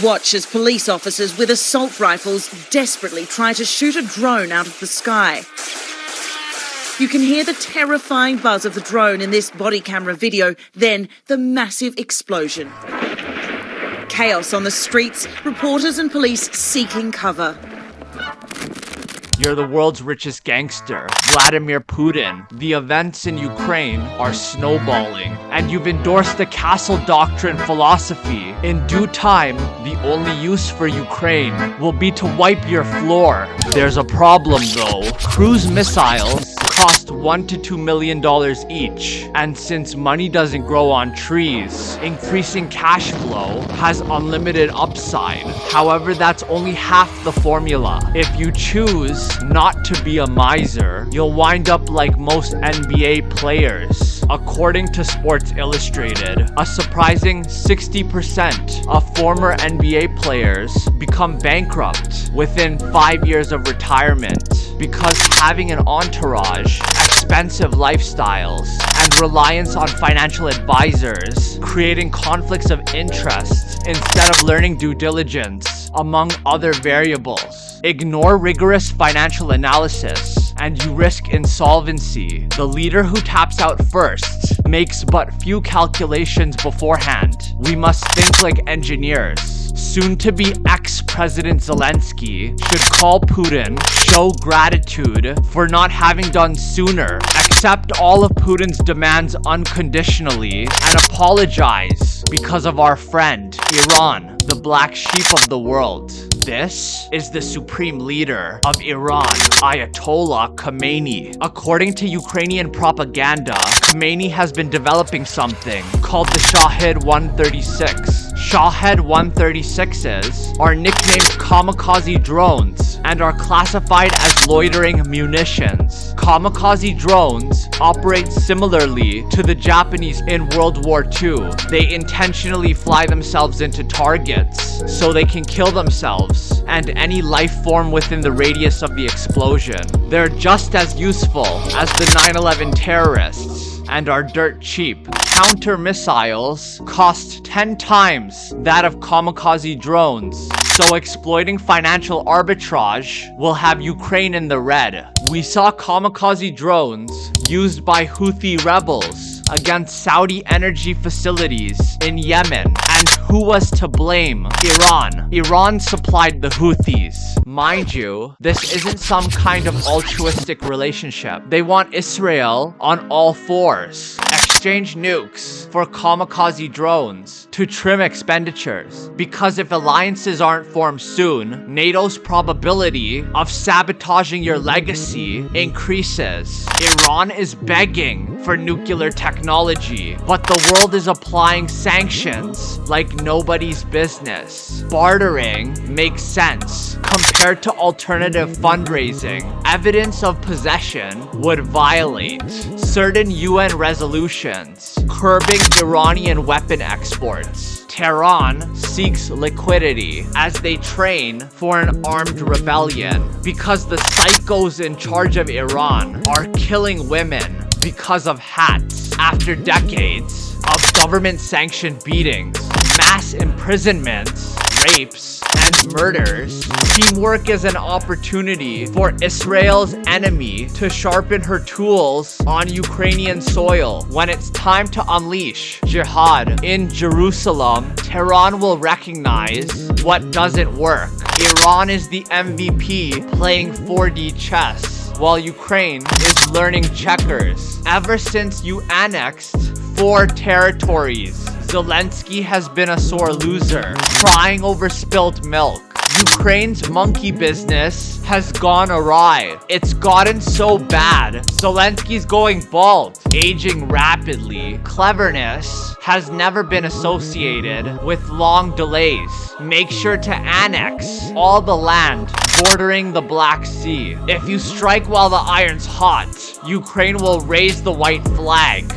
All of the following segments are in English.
Watch as police officers with assault rifles desperately try to shoot a drone out of the sky. You can hear the terrifying buzz of the drone in this body camera video, then the massive explosion. Chaos on the streets, reporters and police seeking cover. You're the world's richest gangster, Vladimir Putin. The events in Ukraine are snowballing, and you've endorsed the castle doctrine philosophy. In due time, the only use for Ukraine will be to wipe your floor. There's a problem though. Cruise missiles cost $1 to $2 million each, and since money doesn't grow on trees, increasing cash flow has unlimited upside. However, that's only half the formula. If you choose not to be a miser, you'll wind up like most NBA players. According to Sports Illustrated, a surprising 60% of former NBA players become bankrupt within 5 years of retirement because having an entourage, expensive lifestyles, and reliance on financial advisors, creating conflicts of interest instead of learning due diligence, among other variables. Ignore rigorous financial analysis, and you risk insolvency. The leader who taps out first makes but few calculations beforehand. We must think like engineers. Soon-to-be ex-President Zelensky should call Putin, show gratitude for not having done sooner, accept all of Putin's demands unconditionally, and apologize because of our friend, Iran, the black sheep of the world. This is the supreme leader of Iran, Ayatollah Khamenei. According to Ukrainian propaganda, Khamenei has been developing something called the Shahed 136. Shahed 136s are nicknamed kamikaze drones and are classified as loitering munitions. Kamikaze drones operate similarly to the Japanese in World War II. They intentionally fly themselves into targets so they can kill themselves and any life form within the radius of the explosion. They're just as useful as the 9/11 terrorists and are dirt cheap. Counter missiles cost 10 times that of kamikaze drones, so exploiting financial arbitrage will have Ukraine in the red. We saw kamikaze drones used by Houthi rebels against Saudi energy facilities in Yemen. And who was to blame? Iran. Iran supplied the Houthis. Mind you, this isn't some kind of altruistic relationship. They want Israel on all fours. Exchange nukes for kamikaze drones to trim expenditures. Because if alliances aren't formed soon, NATO's probability of sabotaging your legacy increases. Iran is begging for nuclear technology, but the world is applying sanctions like nobody's business. Bartering makes sense compared to alternative fundraising. Evidence of possession would violate certain UN resolutions, curbing Iranian weapon exports. Tehran seeks liquidity as they train for an armed rebellion because the psychos in charge of Iran are killing women because of hats after decades of government-sanctioned beatings, mass imprisonments, rapes, and murders. Teamwork is an opportunity for Israel's enemy to sharpen her tools on Ukrainian soil. When it's time to unleash jihad in Jerusalem, Tehran will recognize what doesn't work. Iran is the MVP playing 4D chess, while Ukraine is learning checkers. Ever since you annexed 4 territories, Zelensky has been a sore loser, crying over spilt milk. Ukraine's monkey business has gone awry. It's gotten so bad, Zelensky's going bald, aging rapidly. Cleverness has never been associated with long delays. Make sure to annex all the land bordering the Black Sea. If you strike while the iron's hot, Ukraine will raise the white flag.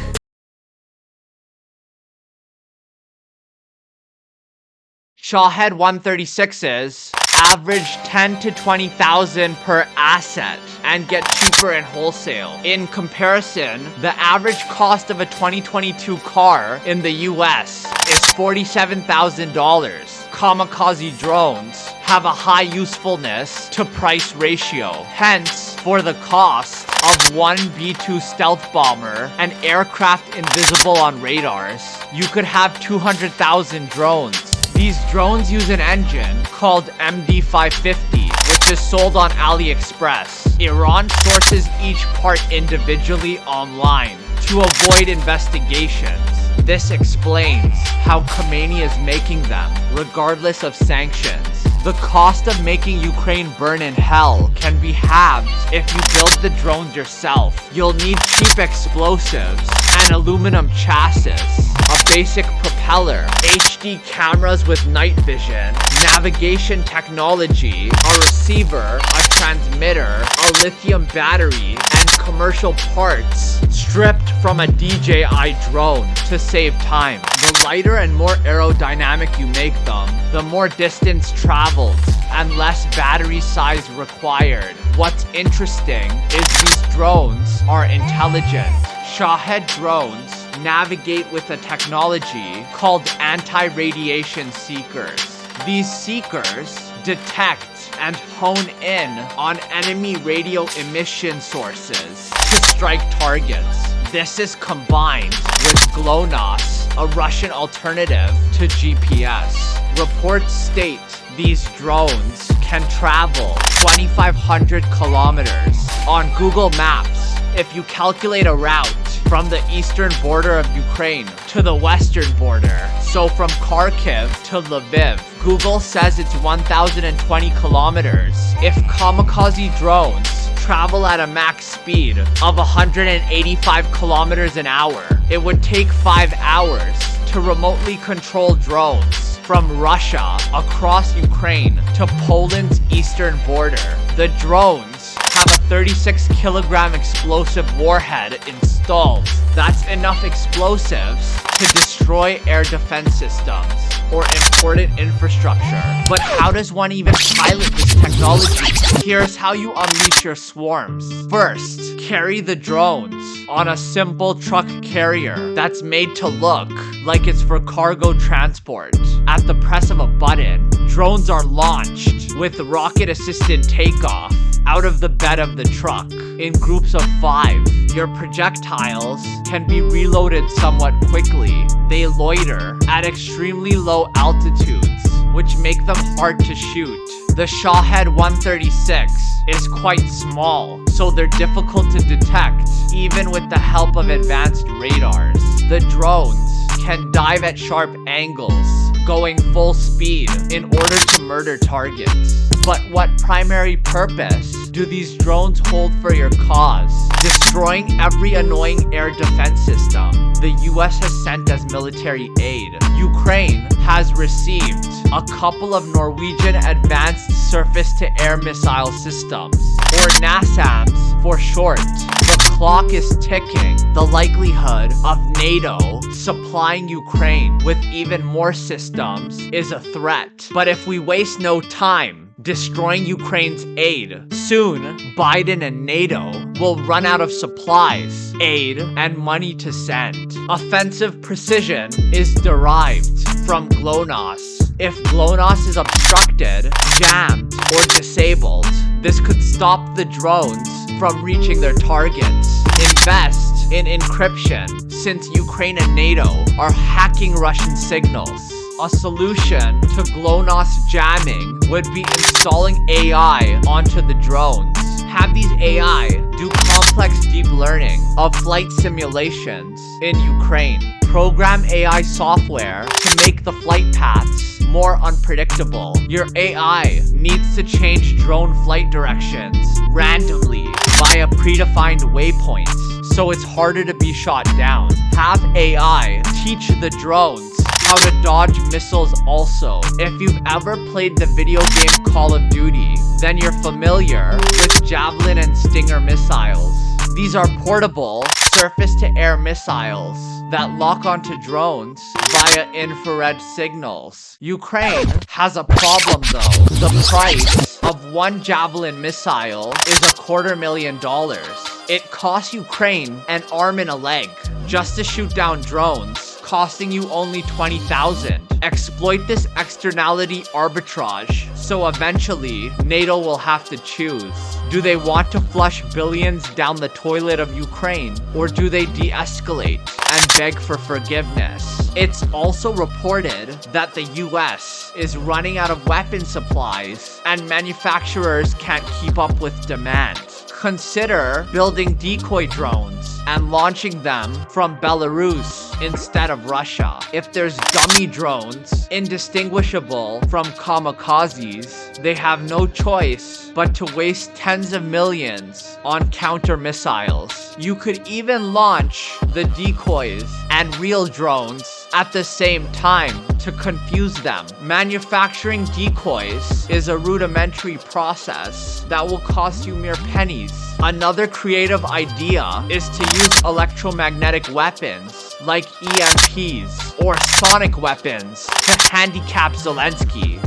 Shahed 136s average 10 to 20,000 per asset and get cheaper in wholesale. In comparison, the average cost of a 2022 car in the US is $47,000. Kamikaze drones have a high usefulness to price ratio. Hence, for the cost of one B-2 stealth bomber and aircraft invisible on radars, you could have 200,000 drones. These drones use an engine called MD-550, which is sold on AliExpress. Iran sources each part individually online to avoid investigations. This explains how Khomeini is making them, regardless of sanctions. The cost of making Ukraine burn in hell can be halved if you build the drones yourself. You'll need cheap explosives, an aluminum chassis, a basic propeller, HD cameras with night vision, navigation technology, a receiver, a transmitter, a lithium battery, and commercial parts stripped from a DJI drone to save time. The lighter and more aerodynamic you make them, the more distance traveled and less battery size required. What's interesting is these drones are intelligent. Shahed drones navigate with a technology called anti-radiation seekers. These seekers detect and hone in on enemy radio emission sources to strike targets. This is combined with GLONASS, a Russian alternative to GPS. Reports state these drones can travel 2,500 kilometers. On Google Maps, if you calculate a route from the eastern border of Ukraine to the western border, so from Kharkiv to Lviv, Google says it's 1,020 kilometers. If kamikaze drones travel at a max speed of 185 kilometers an hour, it would take 5 hours to remotely control drones from Russia across Ukraine to Poland's eastern border. The drones have a 36 kilogram explosive warhead installed. That's enough explosives to destroy air defense systems or important infrastructure. But how does one even pilot this technology? Here's how you unleash your swarms. First, carry the drones on a simple truck carrier that's made to look like it's for cargo transport. At the press of a button, drones are launched with rocket-assisted takeoff out of the bed of the truck in groups of 5. Your projectiles can be reloaded somewhat quickly. They loiter at extremely low altitudes, which make them hard to shoot. The Shahed 136 is quite small, so they're difficult to detect, even with the help of advanced radars. The drones can dive at sharp angles, going full speed in order to murder targets. But what primary purpose do these drones hold for your cause? Destroying every annoying air defense system the US has sent as military aid. Ukraine has received a couple of Norwegian Advanced Surface-to-Air Missile Systems, or NASAMS for short. The clock is ticking. The likelihood of NATO supplying Ukraine with even more systems is a threat. But if we waste no time destroying Ukraine's aid, soon Biden and NATO will run out of supplies, aid, and money to send. Offensive precision is derived from GLONASS. If GLONASS is obstructed, jammed, or disabled, this could stop the drones from reaching their targets. Invest in encryption, since Ukraine and NATO are hacking Russian signals. A solution to GLONASS jamming would be installing AI onto the drones. Have these AI do complex deep learning of flight simulations in Ukraine. Program AI software to make the flight paths more unpredictable. Your AI needs to change drone flight directions randomly via predefined waypoints, so it's harder to be shot down. Have AI teach the drones how to dodge missiles also. If you've ever played the video game Call of Duty, then you're familiar with Javelin and Stinger missiles. These are portable, surface-to-air missiles that lock onto drones via infrared signals. Ukraine has a problem though. The price of one Javelin missile is $250,000. It costs Ukraine an arm and a leg just to shoot down drones costing you only 20,000. Exploit this externality arbitrage, so eventually, NATO will have to choose. Do they want to flush billions down the toilet of Ukraine, or do they de-escalate and beg for forgiveness? It's also reported that the US is running out of weapon supplies, and manufacturers can't keep up with demand. Consider building decoy drones and launching them from Belarus instead of Russia. If there's dummy drones indistinguishable from kamikazes, they have no choice but to waste tens of millions on counter missiles. You could even launch the decoys and real drones at the same time to confuse them. Manufacturing decoys is a rudimentary process that will cost you mere pennies. Another creative idea is to use electromagnetic weapons like EMPs or sonic weapons to handicap Zelensky.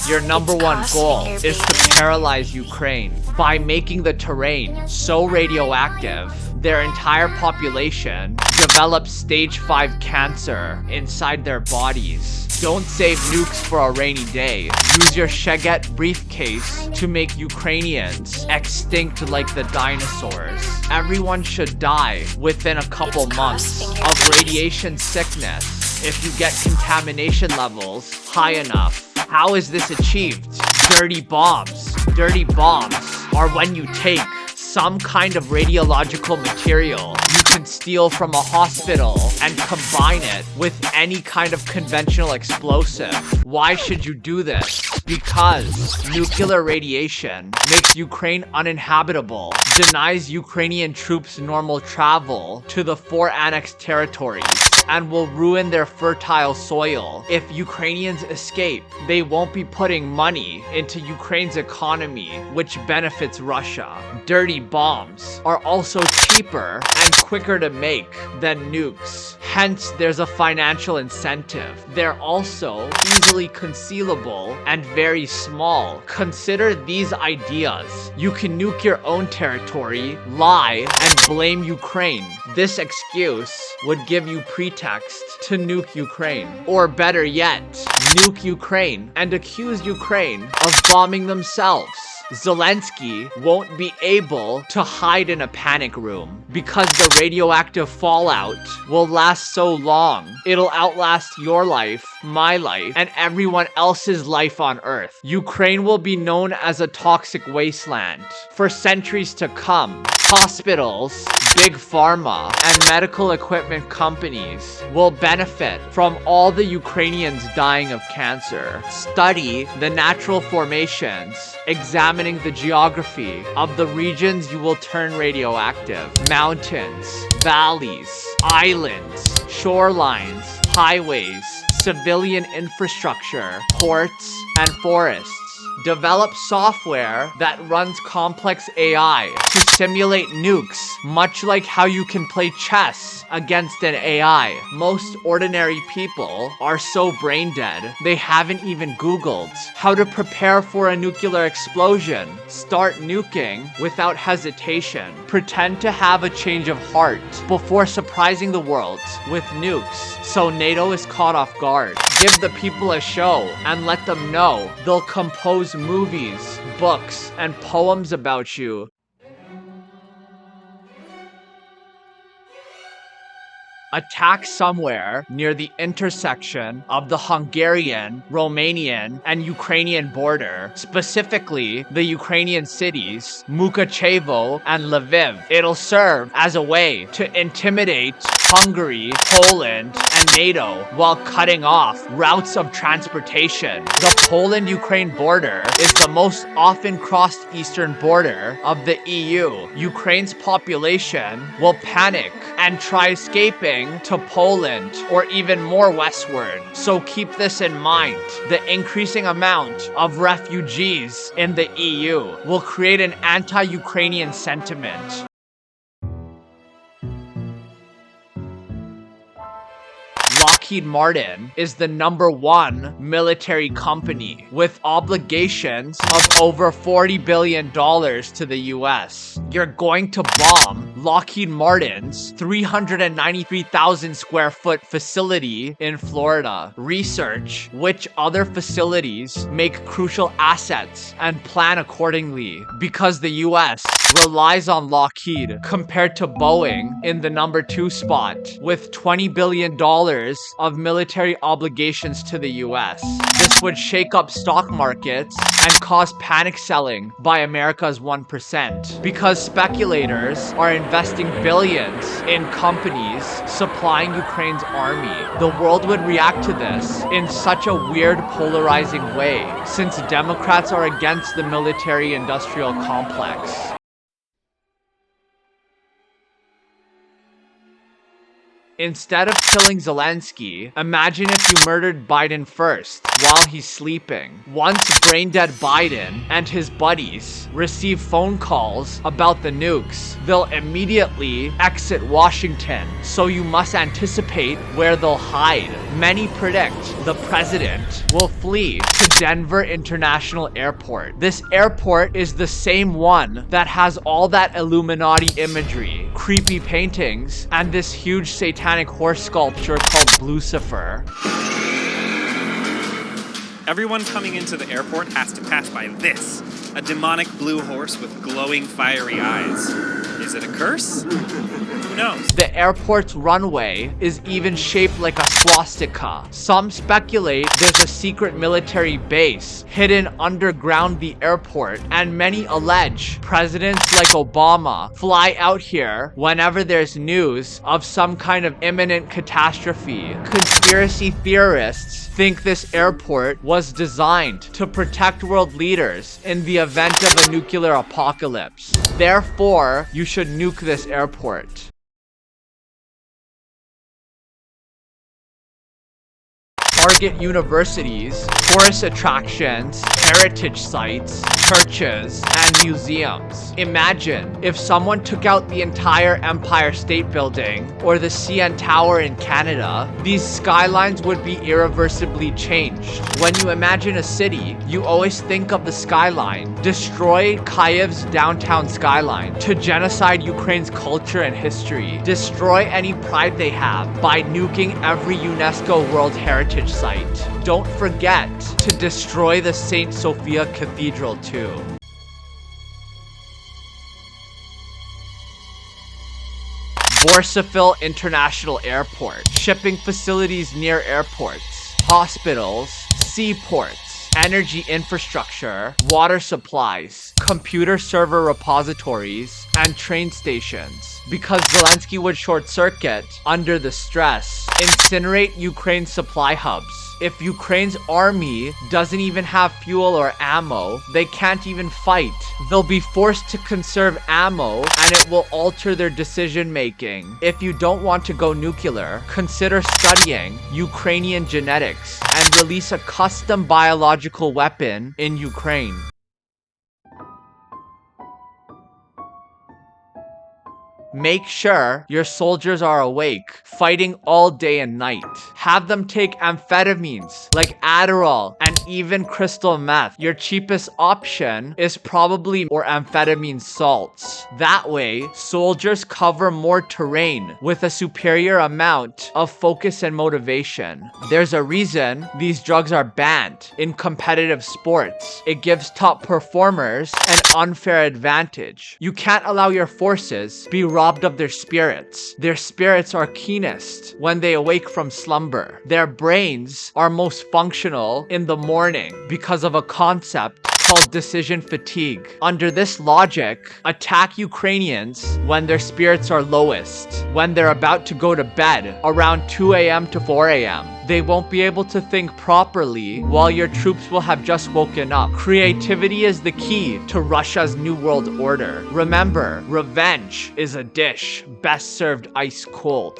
Your number one goal is to paralyze Ukraine by making the terrain so radioactive their entire population develops stage 5 cancer inside their bodies. Don't save nukes for a rainy day. Use your Sheget briefcase to make Ukrainians extinct like the dinosaurs. Everyone should die within a couple months of radiation sickness if you get contamination levels high enough. How is this achieved? Dirty bombs. Dirty bombs are when you take some kind of radiological material you can steal from a hospital and combine it with any kind of conventional explosive. Why should you do this? Because nuclear radiation makes Ukraine uninhabitable, denies Ukrainian troops normal travel to the 4 annexed territories, and will ruin their fertile soil. If Ukrainians escape, they won't be putting money into Ukraine's economy, which benefits Russia. Dirty bombs are also cheaper and quicker to make than nukes. Hence, there's a financial incentive. They're also easily concealable and very small. Consider these ideas. You can nuke your own territory, lie, and blame Ukraine. This excuse would give you pretext to nuke Ukraine. Or better yet, nuke Ukraine and accuse Ukraine of bombing themselves. Zelensky won't be able to hide in a panic room because the radioactive fallout will last so long. It'll outlast your life, my life, and everyone else's life on Earth. Ukraine will be known as a toxic wasteland for centuries to come. Hospitals, big pharma, and medical equipment companies will benefit from all the Ukrainians dying of cancer. Study the natural formations, examining the geography of the regions you will turn radioactive. Mountains, valleys, islands, shorelines, highways, civilian infrastructure, ports, and forests. Develop software that runs complex AI to simulate nukes, much like how you can play chess against an AI. Most ordinary people are so brain dead, they haven't even Googled how to prepare for a nuclear explosion. Start nuking without hesitation. Pretend to have a change of heart before surprising the world with nukes, so NATO is caught off guard. Give the people a show and let them know they'll compose movies, books, and poems about you. Attack somewhere near the intersection of the Hungarian, Romanian, and Ukrainian border, specifically the Ukrainian cities Mukachevo and Lviv. It'll serve as a way to intimidate Hungary, Poland, and NATO while cutting off routes of transportation. The Poland-Ukraine border is the most often crossed eastern border of the EU. Ukraine's population will panic and try escaping to Poland or even more westward. So keep this in mind. The increasing amount of refugees in the EU will create an anti-Ukrainian sentiment. Lockheed Martin is the #1 military company with obligations of over $40 billion to the US. You're going to bomb Lockheed Martin's 393,000 square foot facility in Florida. Research which other facilities make crucial assets and plan accordingly, because the US relies on Lockheed compared to Boeing in the #2 spot with $20 billion of military obligations to the US. This would shake up stock markets and cause panic selling by America's 1%, because speculators are investing billions in companies supplying Ukraine's army. The world would react to this in such a weird, polarizing way, since Democrats are against the military-industrial complex. Instead of killing Zelensky, imagine if you murdered Biden first while he's sleeping. Once brain-dead Biden and his buddies receive phone calls about the nukes, they'll immediately exit Washington, so you must anticipate where they'll hide. Many predict the president will flee to Denver International Airport. This airport is the same one that has all that Illuminati imagery, creepy paintings, and this huge satanic horse sculpture called Lucifer. Everyone coming into the airport has to pass by this, a demonic blue horse with glowing fiery eyes. Is it a curse? Who knows? The airport's runway is even shaped like a swastika. Some speculate there's a secret military base hidden underground the airport, and many allege presidents like Obama fly out here whenever there's news of some kind of imminent catastrophe. Conspiracy theorists think this airport was designed to protect world leaders in the event of a nuclear apocalypse. Therefore, you should nuke this airport. Target universities, tourist attractions, heritage sites, churches, and museums. Imagine if someone took out the entire Empire State Building or the CN Tower in Canada. These skylines would be irreversibly changed. When you imagine a city, you always think of the skyline. Destroy Kyiv's downtown skyline to genocide Ukraine's culture and history. Destroy any pride they have by nuking every UNESCO World Heritage Site. Don't forget to destroy the St. Sophia Cathedral too. Borsaville International Airport. Shipping facilities near airports, hospitals, seaports, energy infrastructure, water supplies, computer server repositories, and train stations. Because Zelensky would short circuit under the stress, incinerate Ukraine's supply hubs. If Ukraine's army doesn't even have fuel or ammo, they can't even fight. They'll be forced to conserve ammo, and it will alter their decision making. If you don't want to go nuclear, consider studying Ukrainian genetics and release a custom biological weapon in Ukraine. Make sure your soldiers are awake, fighting all day and night. Have them take amphetamines like Adderall and even crystal meth. Your cheapest option is probably more amphetamine salts. That way, soldiers cover more terrain with a superior amount of focus and motivation. There's a reason these drugs are banned in competitive sports. It gives top performers an unfair advantage. You can't allow your forces be robbed of their spirits. Their spirits are keenest when they awake from slumber. Their brains are most functional in the morning because of a concept called decision fatigue. Under this logic, attack Ukrainians when their spirits are lowest, when they're about to go to bed around 2 a.m. to 4 a.m. They won't be able to think properly while your troops will have just woken up. Creativity is the key to Russia's New World Order. Remember, revenge is a dish best served ice cold.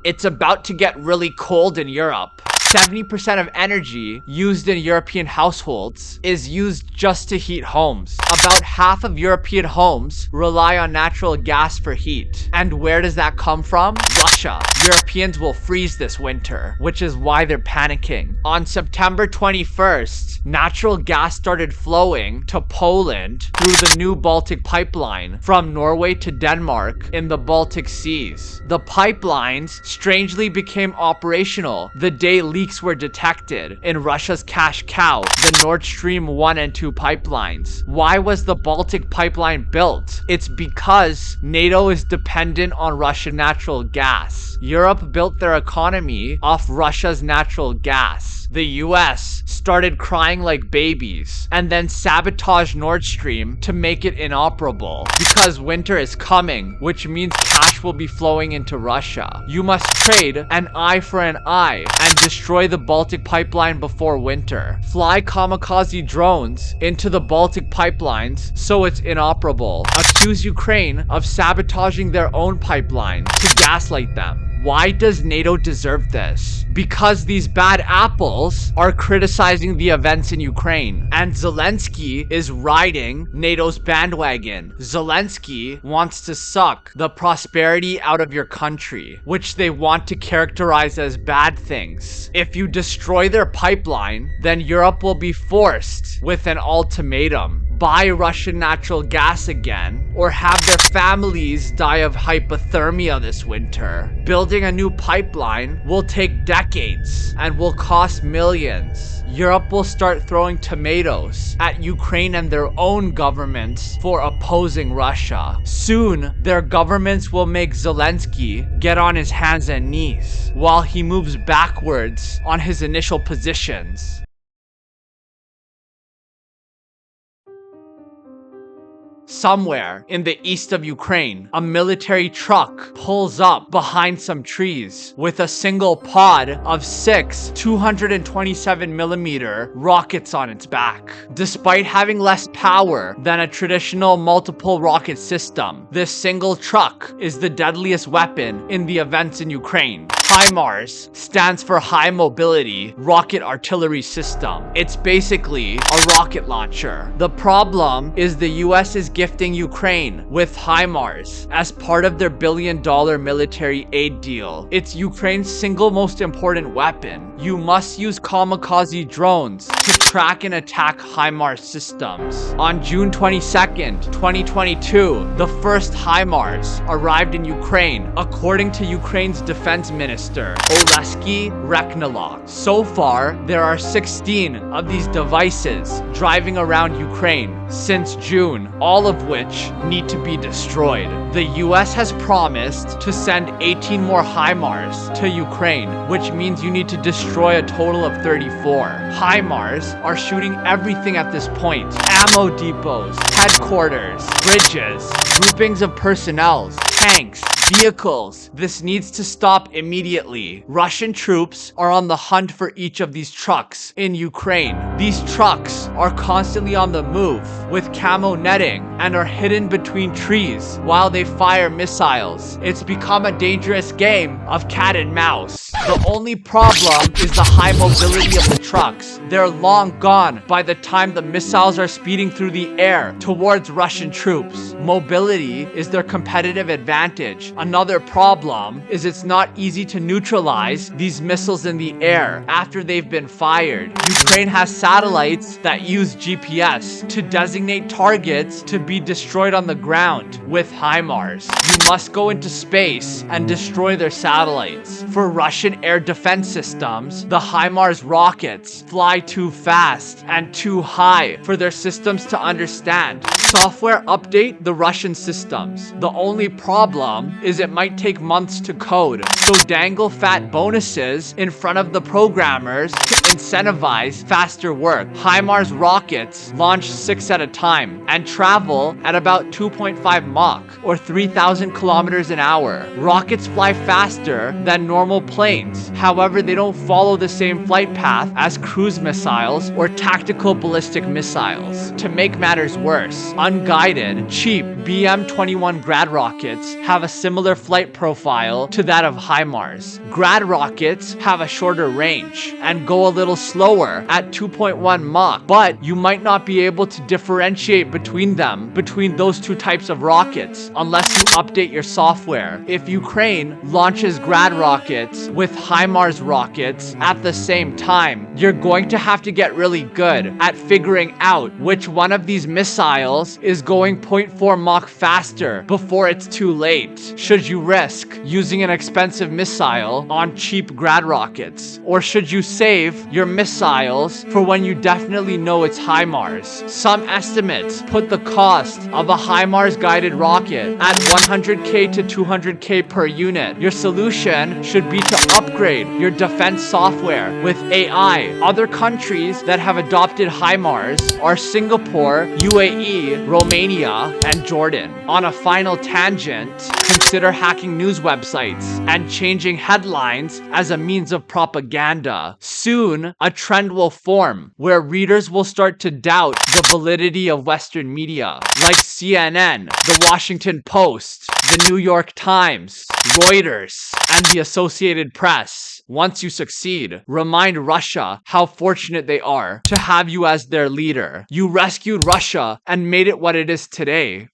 It's about to get really cold in Europe. 70% of energy used in European households is used just to heat homes. About half of European homes rely on natural gas for heat. And where does that come from? Russia. Europeans will freeze this winter, which is why they're panicking. On September 21st, natural gas started flowing to Poland through the new Baltic pipeline from Norway to Denmark in the Baltic Seas. The pipelines strangely became operational the day leaks were detected in Russia's cash cow, the Nord Stream 1 and 2 pipelines. Why was the Baltic pipeline built? It's because NATO is dependent on Russian natural gas. Europe built their economy off Russia's natural gas. The US started crying like babies and then sabotaged Nord Stream to make it inoperable. Because winter is coming, which means cash will be flowing into Russia. You must trade an eye for an eye and destroy the Baltic pipeline before winter. Fly kamikaze drones into the Baltic pipelines so it's inoperable. Accuse Ukraine of sabotaging their own pipeline to gaslight them. Why does NATO deserve this? Because these bad apples are criticizing the events in Ukraine, and Zelensky is riding NATO's bandwagon. Zelensky wants to suck the prosperity out of your country, which they want to characterize as bad things. If you destroy their pipeline, then Europe will be forced with an ultimatum. Buy Russian natural gas again, or have their families die of hypothermia this winter. Building a new pipeline will take decades and will cost millions. Europe will start throwing tomatoes at Ukraine and their own governments for opposing Russia. Soon, their governments will make Zelensky get on his hands and knees while he moves backwards on his initial positions. Somewhere in the east of Ukraine, a military truck pulls up behind some trees with a single pod of 6 227mm rockets on its back. Despite having less power than a traditional multiple rocket system, this single truck is the deadliest weapon in the events in Ukraine. HIMARS stands for High Mobility Rocket Artillery System. It's basically a rocket launcher. The problem is the US is gifting Ukraine with HIMARS as part of their billion-dollar military aid deal. It's Ukraine's single most important weapon. You must use kamikaze drones to track and attack HIMARS systems. On June 22nd, 2022, the first HIMARS arrived in Ukraine, according to Ukraine's defense minister, Oleksii Rekhnylov. So far, there are 16 of these devices driving around Ukraine since June, all of which need to be destroyed. The US has promised to send 18 more HIMARS to Ukraine, which means you need to destroy a total of 34. HIMARS are shooting everything at this point. Ammo depots, headquarters, bridges, groupings of personnel, tanks, vehicles. This needs to stop immediately. Russian troops are on the hunt for each of these trucks in Ukraine. These trucks are constantly on the move with camo netting and are hidden between trees while they fire missiles. It's become a dangerous game of cat and mouse. The only problem is the high mobility of the trucks. They're long gone by the time the missiles are speeding through the air towards Russian troops. Mobility is their competitive advantage. Another problem is it's not easy to neutralize these missiles in the air after they've been fired. Ukraine has satellites that use GPS to designate targets to be destroyed on the ground with HIMARS. You must go into space and destroy their satellites. For Russian air defense systems, the HIMARS rockets fly too fast and too high for their systems to understand. Software update the Russian systems. The only problem is it might take months to code, so dangle fat bonuses in front of the programmers to incentivize faster work. HIMARS rockets launch 6 at a a time and travel at about 2.5 Mach or 3,000 kilometers an hour. Rockets fly faster than normal planes. However, they don't follow the same flight path as cruise missiles or tactical ballistic missiles. To make matters worse, unguided, cheap BM-21 Grad rockets have a similar flight profile to that of HIMARS. Grad rockets have a shorter range and go a little slower at 2.1 Mach, but you might not be able to differentiate between those two types of rockets unless you update your software. If Ukraine launches Grad rockets with HIMARS rockets at the same time, you're going to have to get really good at figuring out which one of these missiles is going 0.4 Mach faster before it's too late. Should you risk using an expensive missile on cheap Grad rockets? Or should you save your missiles for when you definitely know it's HIMARS? Some estimates put the cost of a HIMARS guided rocket at 100K to 200K per unit. Your solution should be to upgrade your defense software with AI. Other countries that have adopted HIMARS are Singapore, UAE, Romania, and Jordan. On a final tangent, consider hacking news websites and changing headlines as a means of propaganda. Soon, a trend will form where readers will start to doubt the validity of Western media, like CNN, The Washington Post, The New York Times, Reuters, and the Associated Press. Once you succeed, remind Russia how fortunate they are to have you as their leader. You rescued Russia and made it what it is today.